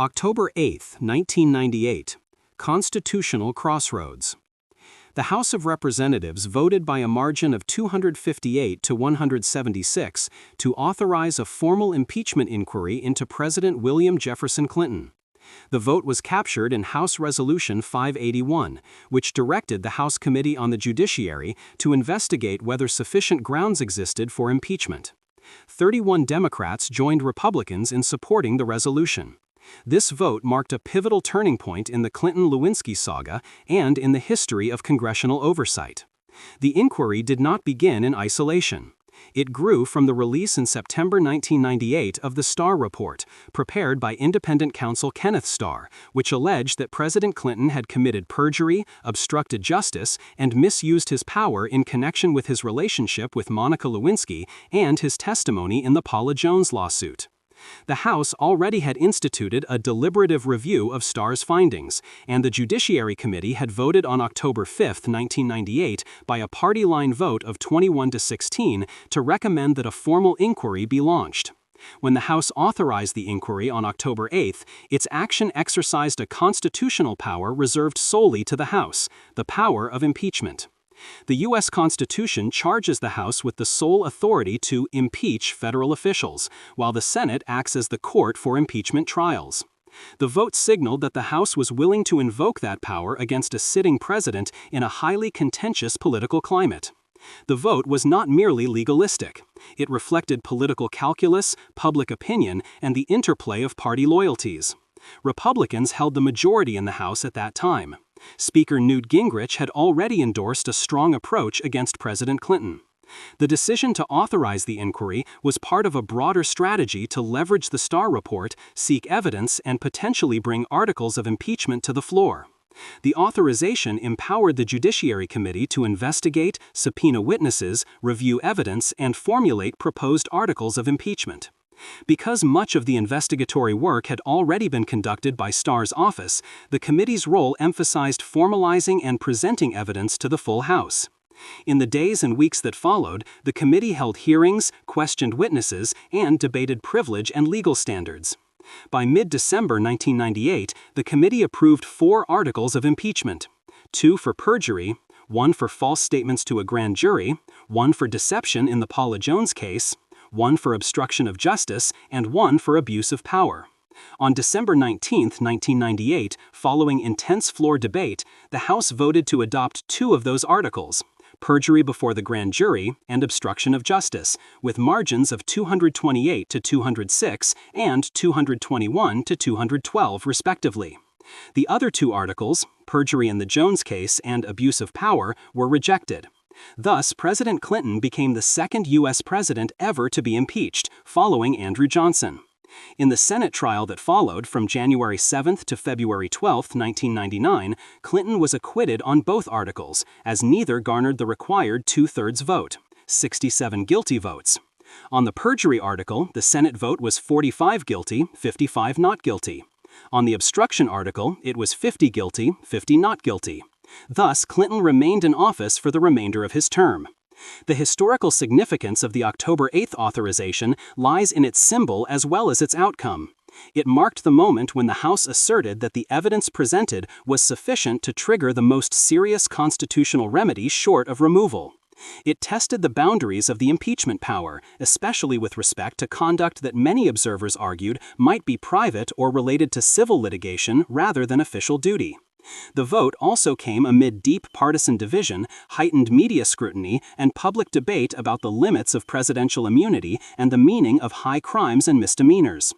October 8, 1998. Constitutional Crossroads. The House of Representatives voted by a margin of 258 to 176 to authorize a formal impeachment inquiry into President William Jefferson Clinton. The vote was captured in House Resolution 581, which directed the House Committee on the Judiciary to investigate whether sufficient grounds existed for impeachment. 31 Democrats joined Republicans in supporting the resolution. This vote marked a pivotal turning point in the Clinton-Lewinsky saga and in the history of congressional oversight. The inquiry did not begin in isolation. It grew from the release in September 1998 of the Starr Report, prepared by independent counsel Kenneth Starr, which alleged that President Clinton had committed perjury, obstructed justice, and misused his power in connection with his relationship with Monica Lewinsky and his testimony in the Paula Jones lawsuit. The House already had instituted a deliberative review of Starr's findings, and the Judiciary Committee had voted on October 5, 1998, by a party-line vote of 21 to 16 to recommend that a formal inquiry be launched. When the House authorized the inquiry on October 8, its action exercised a constitutional power reserved solely to the House, the power of impeachment. The U.S. Constitution charges the House with the sole authority to impeach federal officials, while the Senate acts as the court for impeachment trials. The vote signaled that the House was willing to invoke that power against a sitting president in a highly contentious political climate. The vote was not merely legalistic. It reflected political calculus, public opinion, and the interplay of party loyalties. Republicans held the majority in the House at that time. Speaker Newt Gingrich had already endorsed a strong approach against President Clinton. The decision to authorize the inquiry was part of a broader strategy to leverage the Starr Report, seek evidence, and potentially bring articles of impeachment to the floor. The authorization empowered the Judiciary Committee to investigate, subpoena witnesses, review evidence, and formulate proposed articles of impeachment. Because much of the investigatory work had already been conducted by Starr's office, the committee's role emphasized formalizing and presenting evidence to the full House. In the days and weeks that followed, the committee held hearings, questioned witnesses, and debated privilege and legal standards. By mid-December 1998, the committee approved 4 articles of impeachment: 2 for perjury, 1 for false statements to a grand jury, 1 for deception in the Paula Jones case, 1 for obstruction of justice, and 1 for abuse of power. On December 19, 1998, following intense floor debate, the House voted to adopt 2 of those articles: perjury before the grand jury and obstruction of justice, with margins of 228 to 206 and 221 to 212 respectively. The other 2 articles, perjury in the Jones case and abuse of power, were rejected. Thus, President Clinton became the second U.S. president ever to be impeached, following Andrew Johnson. In the Senate trial that followed from January 7 to February 12, 1999, Clinton was acquitted on both articles, as neither garnered the required 2/3 vote, 67 guilty votes. On the perjury article, the Senate vote was 45 guilty, 55 not guilty. On the obstruction article, it was 50 guilty, 50 not guilty. Thus, Clinton remained in office for the remainder of his term. The historical significance of the October 8 authorization lies in its symbol as well as its outcome. It marked the moment when the House asserted that the evidence presented was sufficient to trigger the most serious constitutional remedy short of removal. It tested the boundaries of the impeachment power, especially with respect to conduct that many observers argued might be private or related to civil litigation rather than official duty. The vote also came amid deep partisan division, heightened media scrutiny, and public debate about the limits of presidential immunity and the meaning of high crimes and misdemeanors.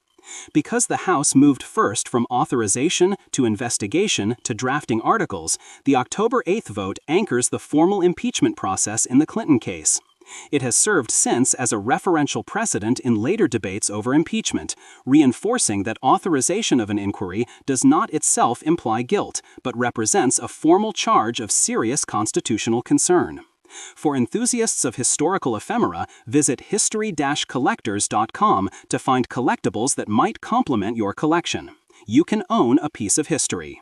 Because the House moved first from authorization to investigation to drafting articles, the October 8 vote anchors the formal impeachment process in the Clinton case. It has served since as a referential precedent in later debates over impeachment, reinforcing that authorization of an inquiry does not itself imply guilt, but represents a formal charge of serious constitutional concern. For enthusiasts of historical ephemera, visit history-collectors.com to find collectibles that might complement your collection. You can own a piece of history.